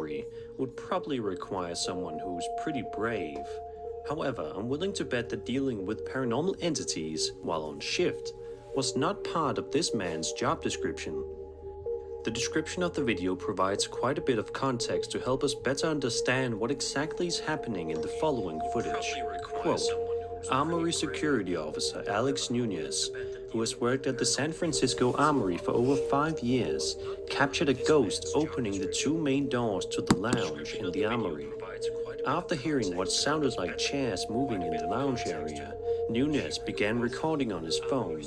armory would probably require someone who's pretty brave. However, I'm willing to bet that dealing with paranormal entities while on shift was not part of this man's job description. The description of the video provides quite a bit of context to help us better understand what exactly is happening in the following footage. Quote, Armory Security Officer Alex Nunez, who has worked at the San Francisco Armory for over 5 years, captured a ghost opening the 2 main doors to the lounge in the Armory. After hearing what sounded like chairs moving in the lounge area, Nunez began recording on his phone.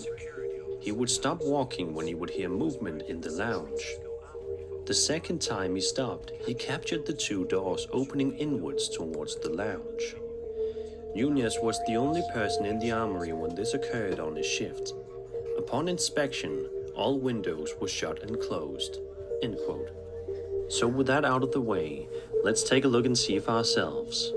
He would stop walking when he would hear movement in the lounge. The second time he stopped, he captured the 2 doors opening inwards towards the lounge. Nunez was the only person in the armory when this occurred on his shift. Upon inspection, all windows were shut and closed. End quote. So with that out of the way, let's take a look and see for ourselves.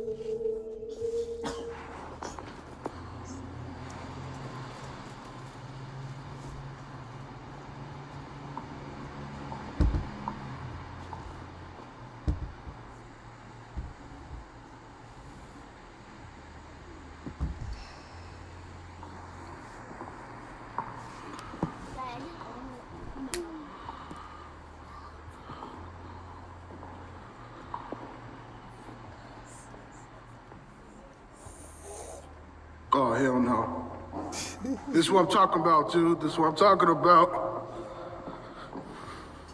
Oh, hell no. This is what I'm talking about, dude. This is what I'm talking about.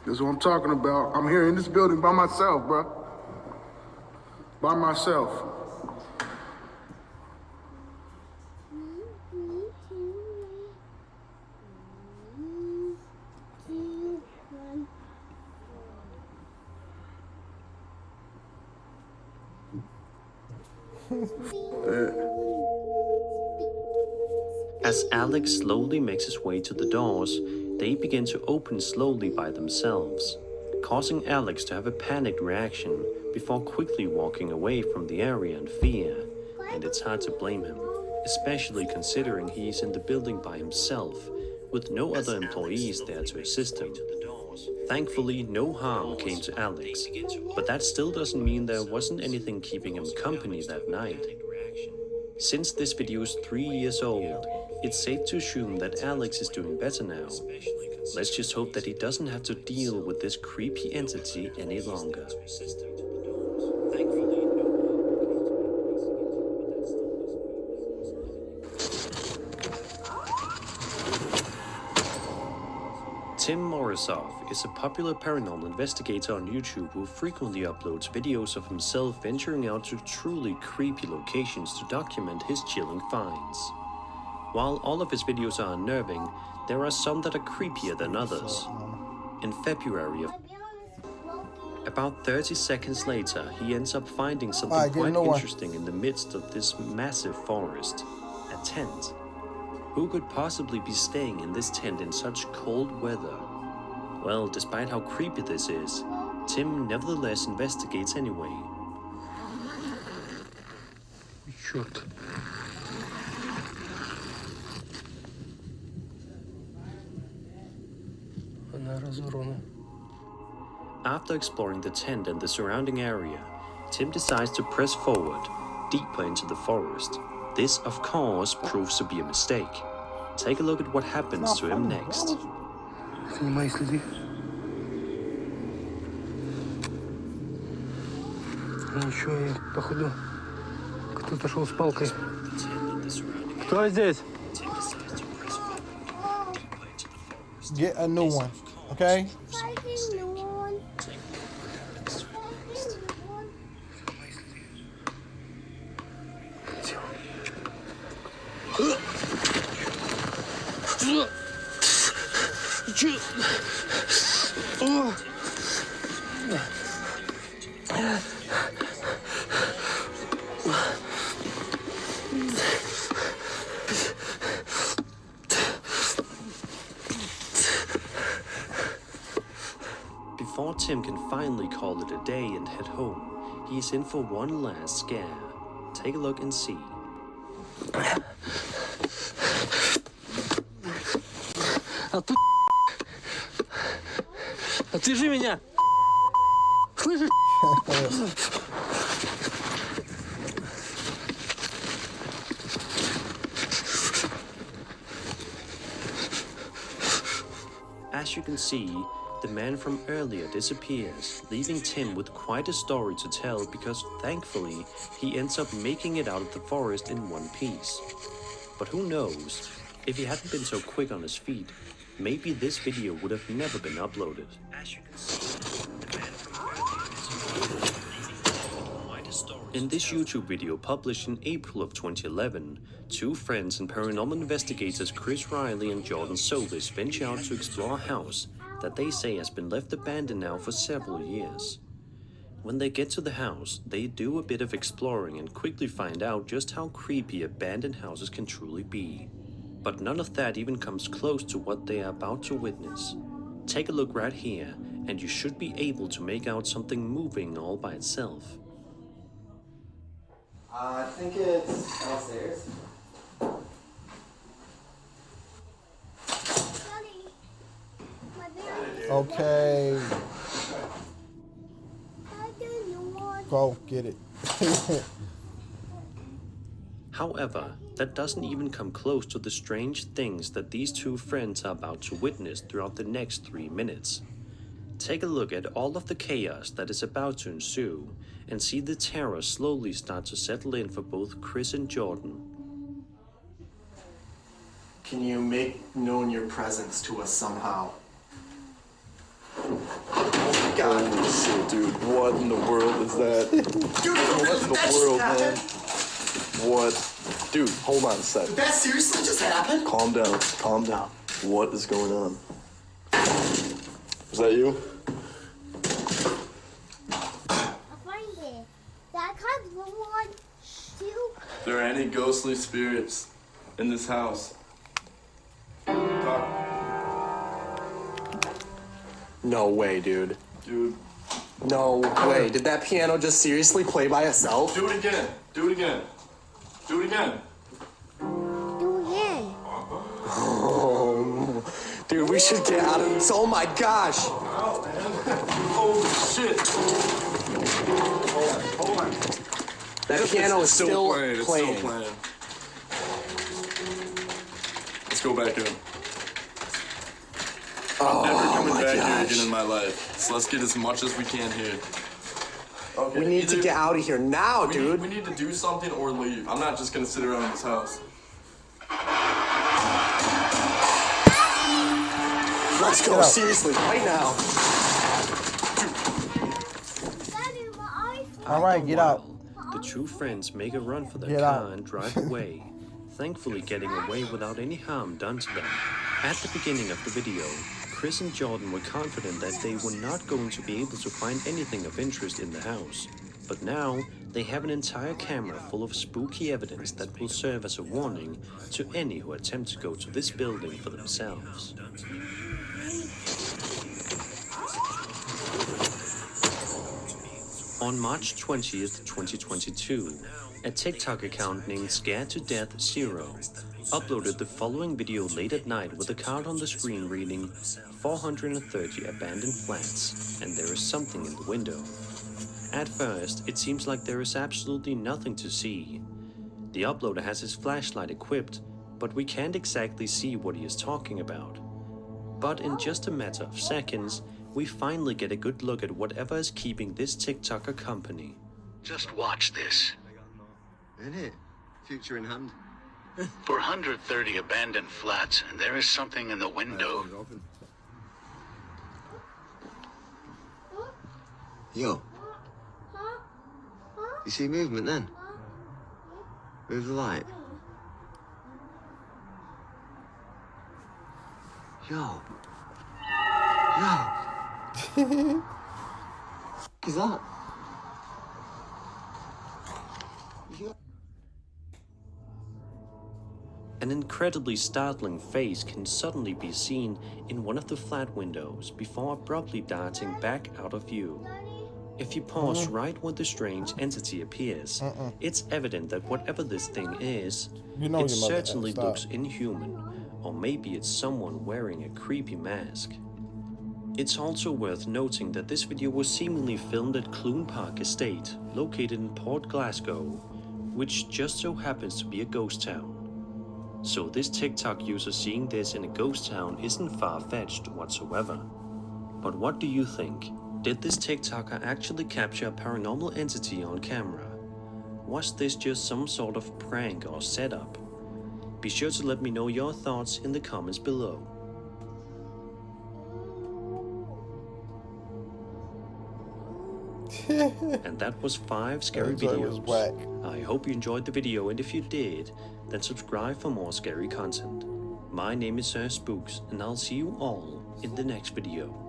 This is what I'm talking about. I'm here in this building by myself, bro. By myself. As Alex slowly makes his way to the doors, they begin to open slowly by themselves, causing Alex to have a panicked reaction before quickly walking away from the area in fear. And it's hard to blame him, especially considering he's in the building by himself, with no other employees there to assist him. Thankfully, no harm came to Alex, but that still doesn't mean there wasn't anything keeping him company that night. Since this video is 3 years old, it's safe to assume that Alex is doing better now. Let's just hope that he doesn't have to deal with this creepy entity any longer. Tim Morrisov is a popular paranormal investigator on YouTube who frequently uploads videos of himself venturing out to truly creepy locations to document his chilling finds. While all of his videos are unnerving, there are some that are creepier than others. In February of about 30 seconds later, he ends up finding something quite interesting in the midst of this massive forest. A tent. Who could possibly be staying in this tent in such cold weather? Well, despite how creepy this is, Tim nevertheless investigates anyway. Черт. Она разорвана. After exploring the tent and the surrounding area, Tim decides to press forward, deeper into the forest. This, of course, proves to be a mistake. Take a look at what happens to him next. Снимай следы. Ничего, я, походу, кто-то шел с палкой. Кто здесь? Get a new one, okay? Before Tim can finally call it a day and head home, he's in for one last scare. Take a look and see. Отвяжи меня! Слышишь? As you can see, the man from earlier disappears, leaving Tim with quite a story to tell because thankfully he ends up making it out of the forest in one piece. But who knows, if he hadn't been so quick on his feet, maybe this video would have never been uploaded. As you can see, the man from earlier disappears, leaving quite a story. In this YouTube video published in April of 2011, two friends and paranormal investigators Chris Riley and Jordan Solis venture out to explore a house that they say has been left abandoned now for several years. When they get to the house, they do a bit of exploring and quickly find out just how creepy abandoned houses can truly be. But none of that even comes close to what they are about to witness. Take a look right here, and you should be able to make out something moving all by itself. I think it's downstairs. Okay. Go get it. However, that doesn't even come close to the strange things that these two friends are about to witness throughout the next 3 minutes. Take a look at all of the chaos that is about to ensue, and see the terror slowly start to settle in for both Chris and Jordan. Can you make known your presence to us somehow? Oh my god. Holy shit, dude. What in the world is that? Dude, What in the world, man? What? Dude, hold on a sec. That seriously just happened? Calm down. Calm down. What is going on? Is that you? I find it. That comes one, two. If there are any ghostly spirits in this house, talk. No way, dude. Dude, No way. Did that piano just seriously play by itself? do it again. Do it again. Do it again. Do again. Oh, dude, we should get out of this. Oh my gosh. Holy shit. Hold on. That piano is still It's playing. still playing. Let's go back in. I'm never coming my back here gosh. again in my life. So let's get as much as we can here. Okay, We need to either- get out of here now, dude. We need to do something or leave. I'm not just gonna sit around in this house. Let's go, Get out. seriously, right now. Daddy, my eyes. All right, get out. The two friends make a run for their Get car out. and drive away, thankfully getting away without any harm done to them. At the beginning of the video, Chris and Jordan were confident that they were not going to be able to find anything of interest in the house. But now, they have an entire camera full of spooky evidence that will serve as a warning to any who attempt to go to this building for themselves. On March 20th, 2022, a TikTok account named Scared to Death Zero uploaded the following video late at night with a card on the screen reading 430 abandoned flats, and there is something in the window. At first, it seems like there is absolutely nothing to see. The uploader has his flashlight equipped, but we can't exactly see what he is talking about. But in just a matter of seconds, we finally get a good look at whatever is keeping this TikToker company. Just watch this. Isn't it? Future in hand. 430 abandoned flats, and there is something in the window. Open. Yo, you see movement then? Move the light. Yo. Yo. Is that? Yo. An incredibly startling face can suddenly be seen in one of the flat windows before abruptly darting back out of view. If you pause right when the strange entity appears, it's evident that whatever this thing is, You know it your mother, certainly stop. looks inhuman, or maybe it's someone wearing a creepy mask. It's also worth noting that this video was seemingly filmed at Clune Park Estate, located in Port Glasgow, which just so happens to be a ghost town. So this TikTok user seeing this in a ghost town isn't far-fetched whatsoever. But what do you think? Did this TikToker actually capture a paranormal entity on camera? Was this just some sort of prank or setup? Be sure to let me know your thoughts in the comments below. And that was 5 scary videos. I hope you enjoyed the video, and if you did, then subscribe for more scary content. My name is Sir Spooks, and I'll see you all in the next video.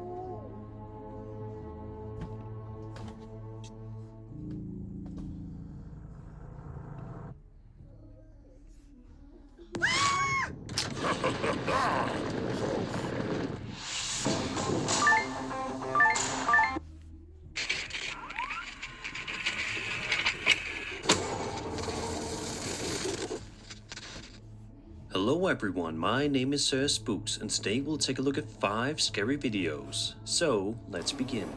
Hello everyone, my name is Sir Spooks, and today we'll take a look at 5 scary videos. So, let's begin.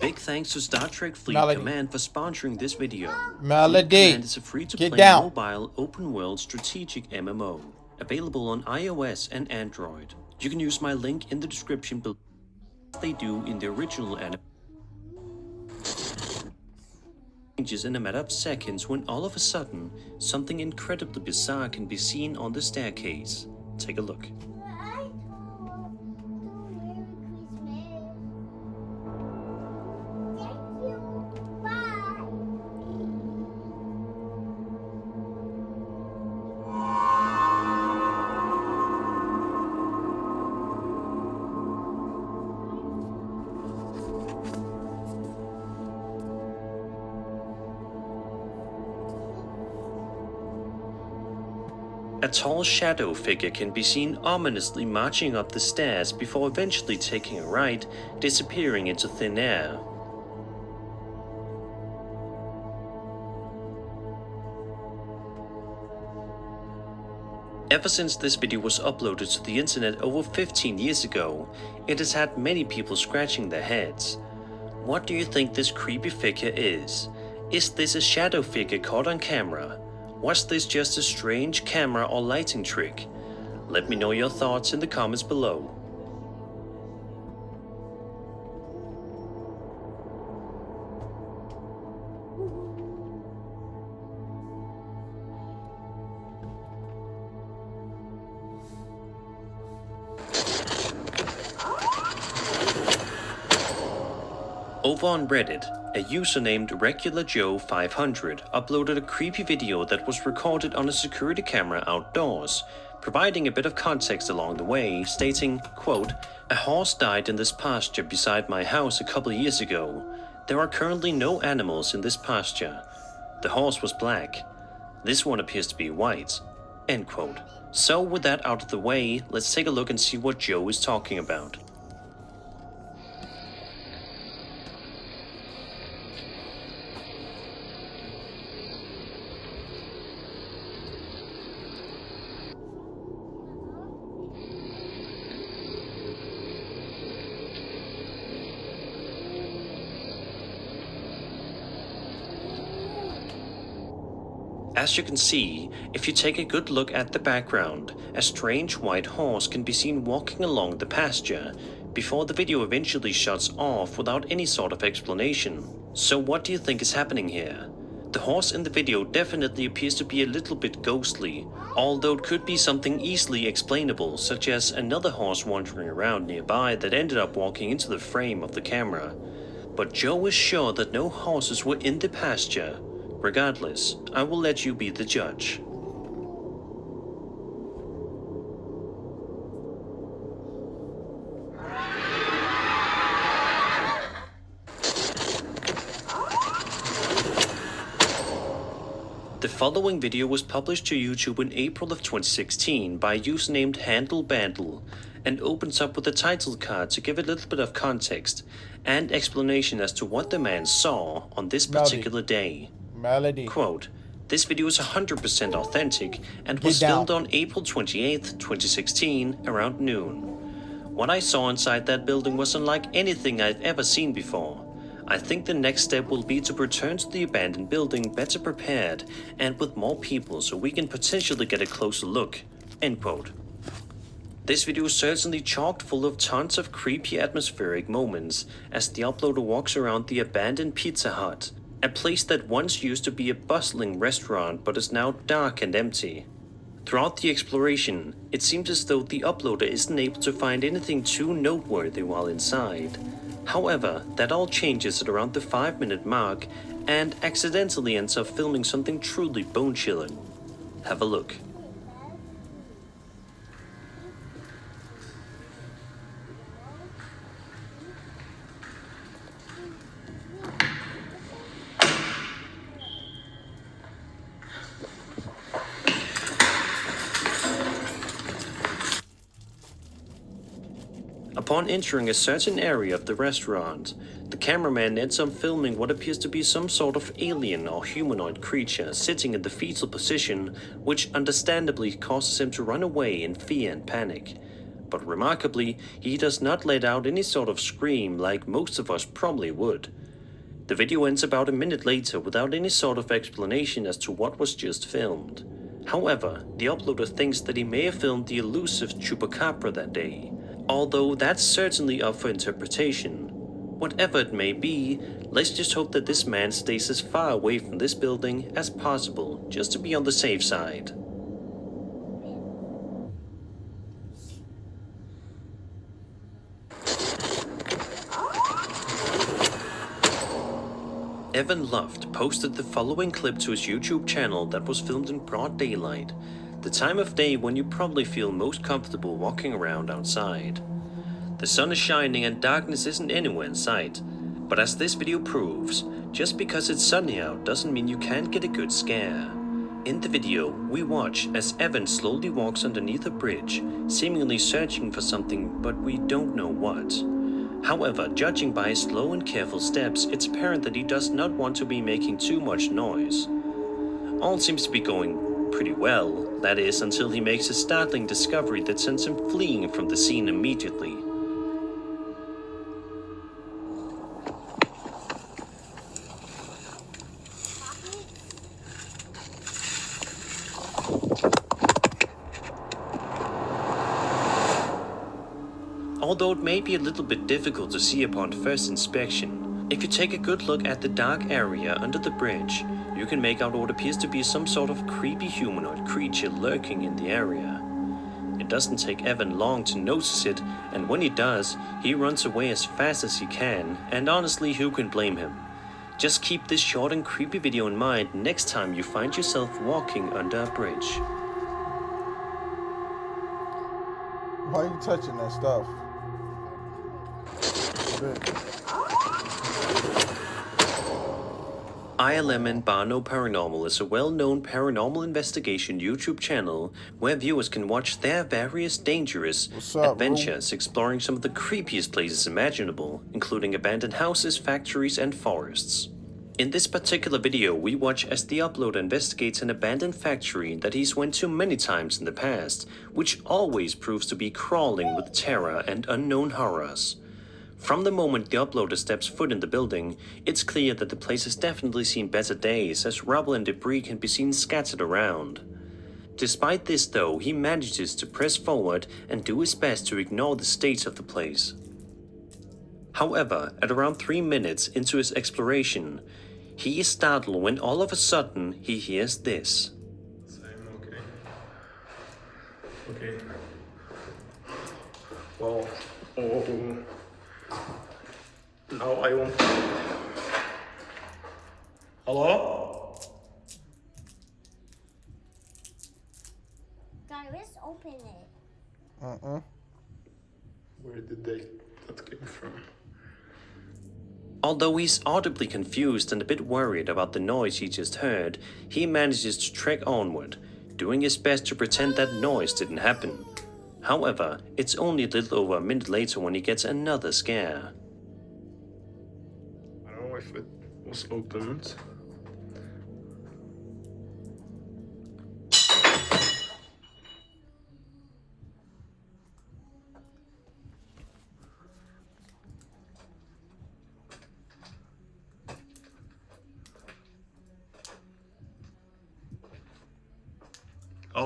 Big thanks to Star Trek Fleet Command for sponsoring this video. Fleet Command is a free-to-play mobile open-world strategic MMO, available on iOS and Android. You can use my link in the description below, as they do in the original anime. Changes in a matter of seconds when all of a sudden, something incredibly bizarre can be seen on the staircase. Take a look. A tall shadow figure can be seen ominously marching up the stairs before eventually taking a right, disappearing into thin air. Ever since this video was uploaded to the internet over 15 years ago, it has had many people scratching their heads. What do you think this creepy figure is? Is this a shadow figure caught on camera? Was this just a strange camera or lighting trick? Let me know your thoughts in the comments below. Over on Reddit, a user named RegularJoe500 uploaded a creepy video that was recorded on a security camera outdoors, providing a bit of context along the way, stating, quote, "A horse died in this pasture beside my house a couple years ago. There are currently no animals in this pasture. The horse was black. This one appears to be white." End quote. So with that out of the way, let's take a look and see what Joe is talking about. As you can see, if you take a good look at the background, a strange white horse can be seen walking along the pasture, before the video eventually shuts off without any sort of explanation. So what do you think is happening here? The horse in the video definitely appears to be a little bit ghostly, although it could be something easily explainable, such as another horse wandering around nearby that ended up walking into the frame of the camera. But Joe is sure that no horses were in the pasture. Regardless, I will let you be the judge. The following video was published to YouTube in April of 2016 by a user named HandleBandle, and opens up with a title card to give a little bit of context and explanation as to what the man saw on this particular day. Quote, "This video is 100% authentic and was filmed on April 28th, 2016 around noon. What I saw inside that building was unlike anything I've ever seen before. I think the next step will be to return to the abandoned building better prepared and with more people so we can potentially get a closer look." End quote. This video is certainly chock full of tons of creepy atmospheric moments as the uploader walks around the abandoned Pizza Hut, a place that once used to be a bustling restaurant but is now dark and empty. Throughout the exploration, it seems as though the uploader isn't able to find anything too noteworthy while inside. However, that all changes at around the 5-minute mark and accidentally ends up filming something truly bone-chilling. Have a look. Upon entering a certain area of the restaurant, the cameraman ends up filming what appears to be some sort of alien or humanoid creature sitting in the fetal position, which understandably causes him to run away in fear and panic. But remarkably, he does not let out any sort of scream like most of us probably would. The video ends about a minute later without any sort of explanation as to what was just filmed. However, the uploader thinks that he may have filmed the elusive Chupacabra that day. Although that's certainly up for interpretation. Whatever it may be, let's just hope that this man stays as far away from this building as possible, just to be on the safe side. Evan Luft posted the following clip to his YouTube channel that was filmed in broad daylight, the time of day when you probably feel most comfortable walking around outside. The sun is shining and darkness isn't anywhere in sight, but as this video proves, just because it's sunny out doesn't mean you can't get a good scare. In the video, we watch as Evan slowly walks underneath a bridge, seemingly searching for something, but we don't know what. However, judging by his slow and careful steps, it's apparent that he does not want to be making too much noise. All seems to be going pretty well, that is, until he makes a startling discovery that sends him fleeing from the scene immediately. Although it may be a little bit difficult to see upon first inspection, if you take a good look at the dark area under the bridge, you can make out what appears to be some sort of creepy humanoid creature lurking in the area. It doesn't take Evan long to notice it, and when he does, he runs away as fast as he can, and honestly, who can blame him? Just keep this short and creepy video in mind next time you find yourself walking under a bridge. Why are you touching that stuff? ILM and Barno Paranormal is a well-known paranormal investigation YouTube channel where viewers can watch their various dangerous adventures exploring some of the creepiest places imaginable, including abandoned houses, factories, and forests. In this particular video, we watch as the uploader investigates an abandoned factory that he's went to many times in the past, which always proves to be crawling with terror and unknown horrors. From the moment the uploader steps foot in the building, it's clear that the place has definitely seen better days, as rubble and debris can be seen scattered around. Despite this though, he manages to press forward and do his best to ignore the state of the place. However, at around 3 minutes into his exploration, he is startled when all of a sudden he hears this. Okay. Well, oh. Now I won't. Hello? Guys, let's open it. Where did that came from? Although he's audibly confused and a bit worried about the noise he just heard, he manages to trek onward, doing his best to pretend that noise didn't happen. However, it's only a little over a minute later when he gets another scare. I don't know if it was opened.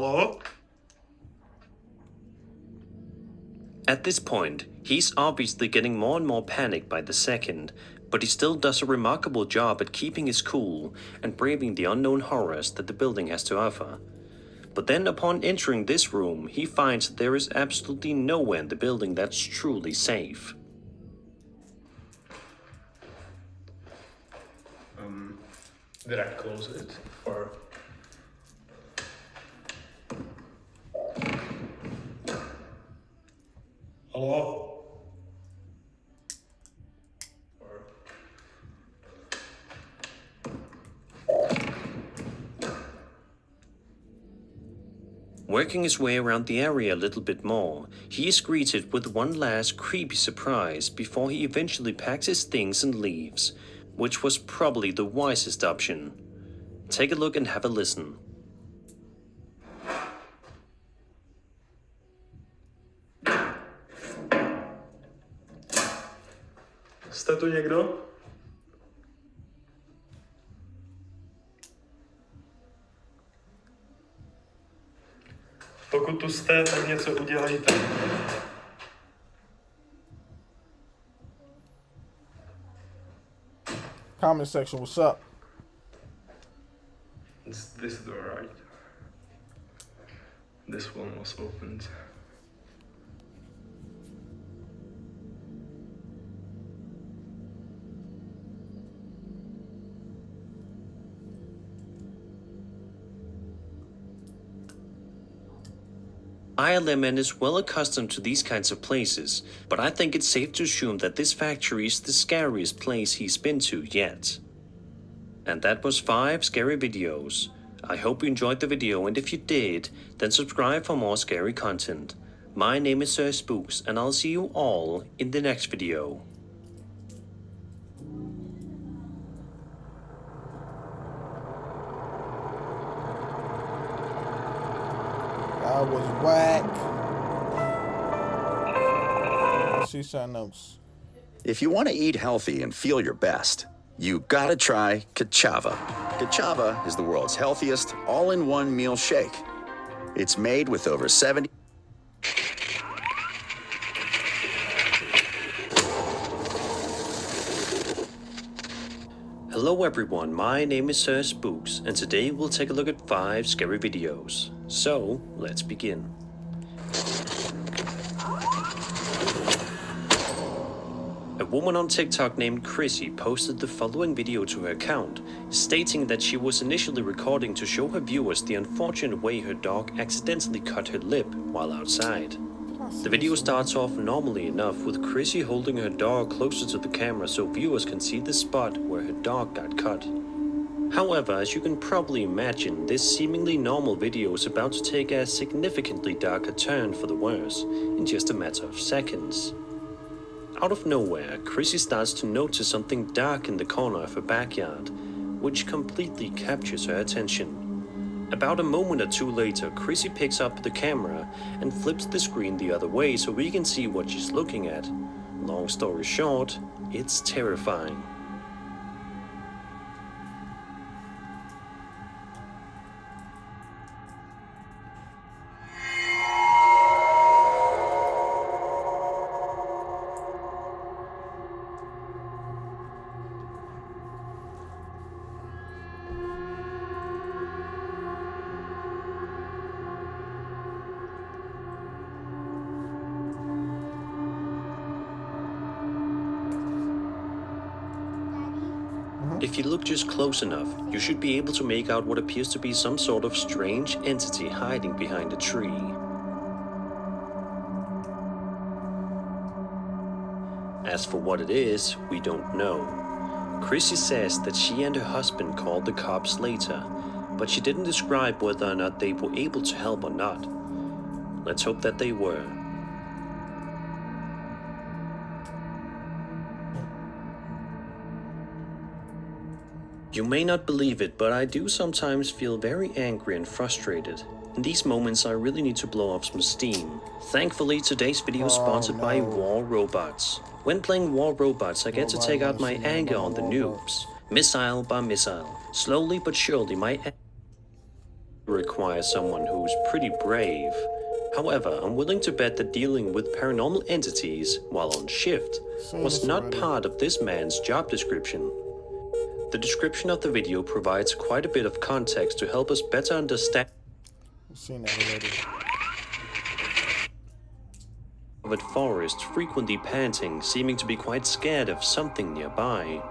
Hello? At this point, he's obviously getting more and more panicked by the second, but he still does a remarkable job at keeping his cool and braving the unknown horrors that the building has to offer. But then upon entering this room, he finds that there is absolutely nowhere in the building that's truly safe. Did I close it? Or... Hello? Or... Working his way around the area a little bit more, he is greeted with one last creepy surprise before he eventually packs his things and leaves, which was probably the wisest option. Take a look and have a listen. Jste tu někdo? Pokud tu jste, tak něco udělejte. Comment section, what's up? It's this door, right? This one was opened. ILMN is well accustomed to these kinds of places, but I think it's safe to assume that this factory is the scariest place he's been to yet. And that was 5 scary videos. I hope you enjoyed the video, and if you did, then subscribe for more scary content. My name is Sir Spooks, and I'll see you all in the next video. I was whack. Let's see something else. If you want to eat healthy and feel your best, you gotta try Ka'Chava. Ka'Chava is the world's healthiest all-in-one meal shake. It's made with over 70... Hello everyone, my name is Sir Spooks, and today we'll take a look at 5 scary videos. So, let's begin. A woman on TikTok named Chrissy posted the following video to her account, stating that she was initially recording to show her viewers the unfortunate way her dog accidentally cut her lip while outside. The video starts off normally enough, with Chrissy holding her dog closer to the camera so viewers can see the spot where her dog got cut. However, as you can probably imagine, this seemingly normal video is about to take a significantly darker turn for the worse in just a matter of seconds. Out of nowhere, Chrissy starts to notice something dark in the corner of her backyard, which completely captures her attention. About a moment or two later, Chrissy picks up the camera and flips the screen the other way so we can see what she's looking at. Long story short, it's terrifying. If you look just close enough, you should be able to make out what appears to be some sort of strange entity hiding behind a tree. As for what it is, we don't know. Chrissy says that she and her husband called the cops later, but she didn't describe whether or not they were able to help or not. Let's hope that they were. You may not believe it, but I do sometimes feel very angry and frustrated. In these moments, I really need to blow off some steam. Thankfully, today's video is sponsored by War Robots. When playing War Robots, I get to take out my anger on the noobs, missile by missile. Slowly but surely, my require someone who's pretty brave. However, I'm willing to bet that dealing with paranormal entities while on shift was not part of this man's job description. The description of the video provides quite a bit of context to help us better understand I've seen that already. of forest, frequently panting, seeming to be quite scared of something nearby.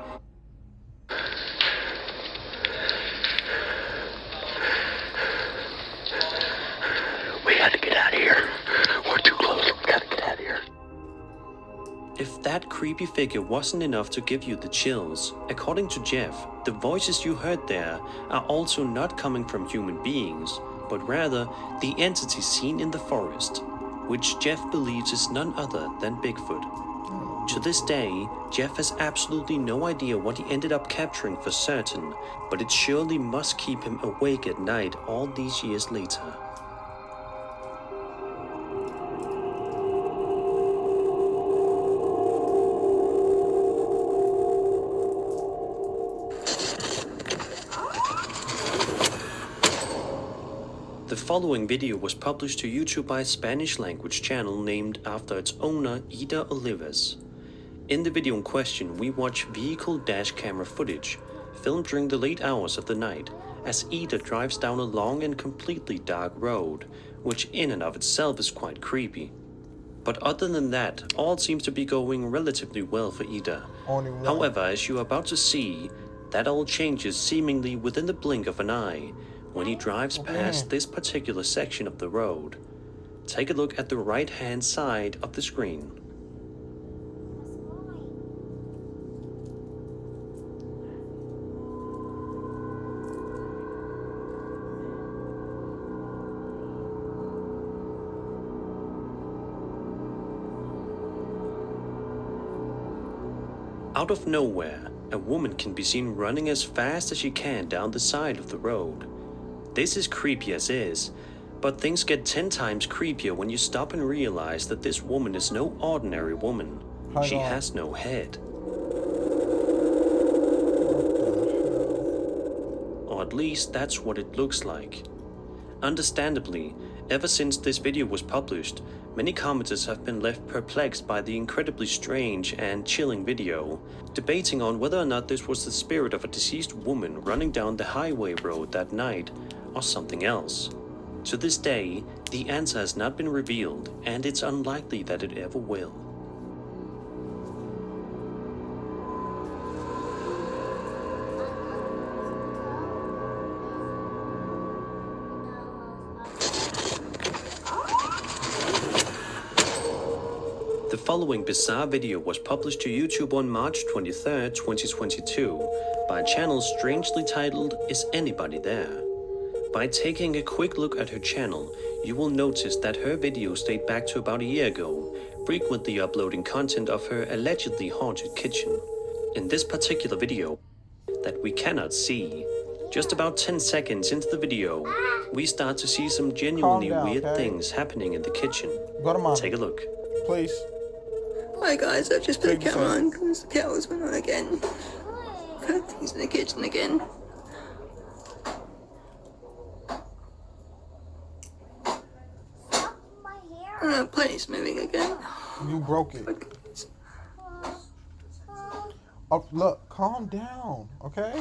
We gotta get out of here. We're too close. We gotta get out of here. If that creepy figure wasn't enough to give you the chills, according to Jeff, the voices you heard there are also not coming from human beings, but rather the entity seen in the forest, which Jeff believes is none other than Bigfoot. To this day, Jeff has absolutely no idea what he ended up capturing for certain, but it surely must keep him awake at night all these years later. The following video was published to YouTube by a Spanish-language channel named after its owner, Ida Olivas. In the video in question, we watch vehicle dash camera footage, filmed during the late hours of the night, as Ida drives down a long and completely dark road, which in and of itself is quite creepy. But other than that, all seems to be going relatively well for Ida. Only one. However, as you are about to see, that all changes seemingly within the blink of an eye, when he drives past this particular section of the road. Take a look at the right-hand side of the screen. Out of nowhere, a woman can be seen running as fast as she can down the side of the road. This is creepy as is, but things get 10 times creepier when you stop and realize that this woman is no ordinary woman. She has no head. Or at least that's what it looks like. Understandably, ever since this video was published, many commenters have been left perplexed by the incredibly strange and chilling video, debating on whether or not this was the spirit of a deceased woman running down the highway road that night, or something else. To this day, the answer has not been revealed, and it's unlikely that it ever will. The following bizarre video was published to YouTube on March 23, 2022, by a channel strangely titled, Is Anybody There? By taking a quick look at her channel, you will notice that her videos date back to about a year ago, frequently uploading content of her allegedly haunted kitchen. In this particular video, that we cannot see, just about 10 seconds into the video, we start to see some genuinely weird things happening in the kitchen. Go to mom. Take a look. Please. Hi guys, I've just put the camera on because the kettle's went on again. Got things in the kitchen again. Plate's moving again. You broke it. Oh, look, calm down, okay?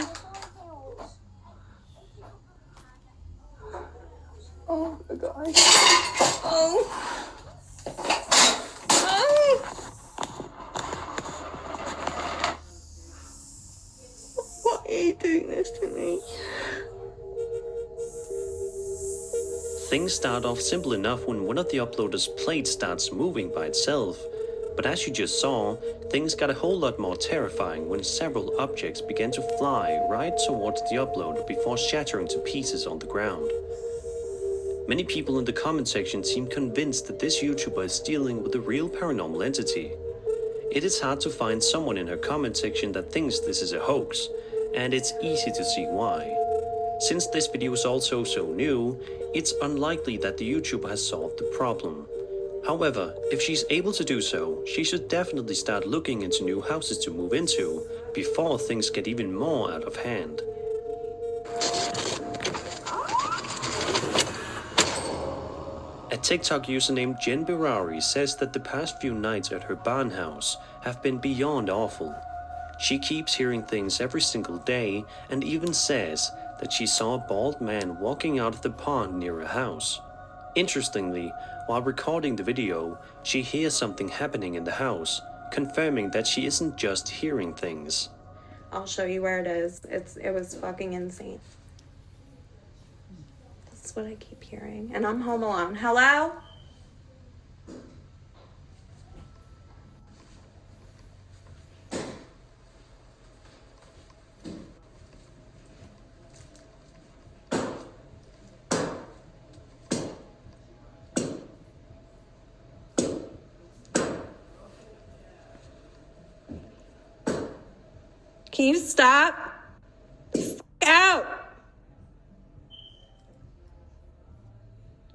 Oh my god. Oh. Why are you doing this to me? Things start off simple enough when one of the uploaders' plates starts moving by itself, but as you just saw, things got a whole lot more terrifying when several objects began to fly right towards the uploader before shattering to pieces on the ground. Many people in the comment section seem convinced that this YouTuber is dealing with a real paranormal entity. It is hard to find someone in her comment section that thinks this is a hoax, and it's easy to see why. Since this video is also so new, it's unlikely that the YouTuber has solved the problem. However, if she's able to do so, she should definitely start looking into new houses to move into before things get even more out of hand. A TikTok user named Jen Birari says that the past few nights at her barn house have been beyond awful. She keeps hearing things every single day and even says that she saw a bald man walking out of the pond near her house. Interestingly, while recording the video, she hears something happening in the house, confirming that she isn't just hearing things. I'll show you where it is. It was fucking insane. That's what I keep hearing. And I'm home alone. Hello? Can you stop? Out!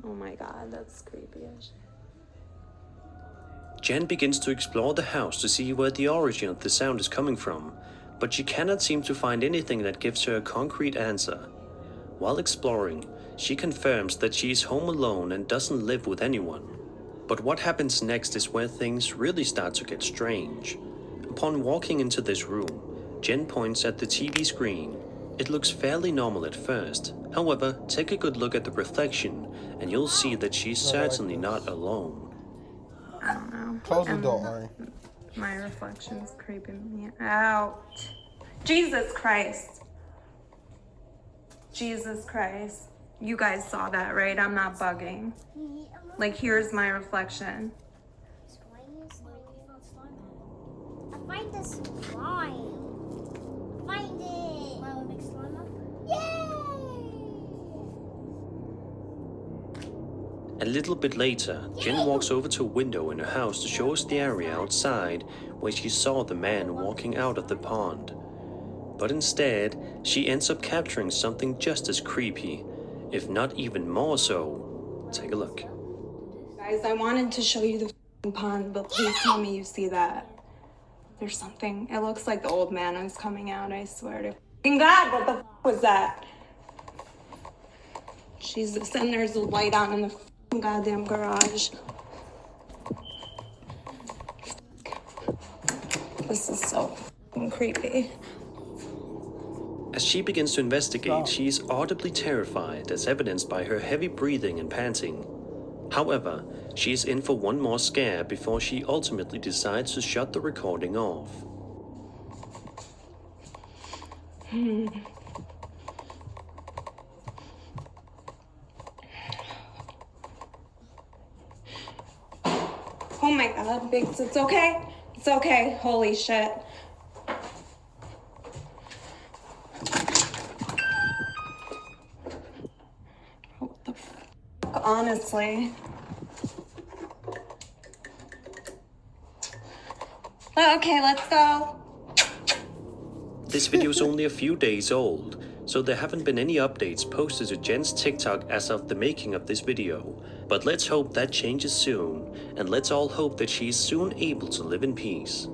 Oh my god, that's creepy as shit. Jen begins to explore the house to see where the origin of the sound is coming from, but she cannot seem to find anything that gives her a concrete answer. While exploring, she confirms that she is home alone and doesn't live with anyone. But what happens next is where things really start to get strange. Upon walking into this room, Jen points at the TV screen. It looks fairly normal at first. However, take a good look at the reflection and you'll see that she's certainly not alone. I don't know. Close the door, Ari. My reflection's creeping me out. Jesus Christ. Jesus Christ. You guys saw that, right? I'm not bugging. Like, here's my reflection. I find the slime. Find it. Milo makes slime up. Yay! A little bit later, Jen walks over to a window in her house to show us the area outside where she saw the man walking out of the pond. But instead, she ends up capturing something just as creepy, if not even more so. Take a look. Guys, I wanted to show you the f***ing pond, but please tell me you see that. There's something. It looks like the old man is coming out, I swear to f***ing God, what the f*** was that? Jesus, and there's a light on in the f***ing goddamn garage. This is so f***ing creepy. As she begins to investigate, she is audibly terrified, as evidenced by her heavy breathing and panting. However, she is in for one more scare before she ultimately decides to shut the recording off. Oh my God, Biggs, it's okay. It's okay. Holy shit. What the f***, honestly. Okay, let's go. This video is only a few days old, so there haven't been any updates posted to Jen's TikTok as of the making of this video. But let's hope that changes soon, and let's all hope that she is soon able to live in peace.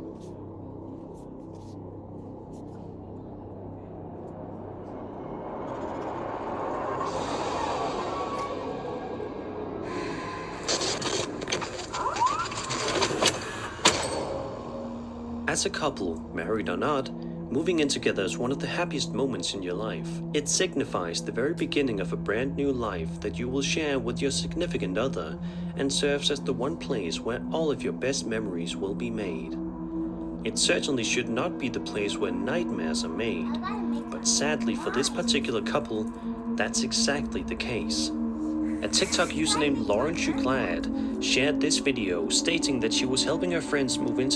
As a couple, married or not, moving in together is one of the happiest moments in your life. It signifies the very beginning of a brand new life that you will share with your significant other and serves as the one place where all of your best memories will be made. It certainly should not be the place where nightmares are made, but sadly for this particular couple, that's exactly the case. A TikTok user named Lauren Shuglad shared this video stating that she was helping her friends move into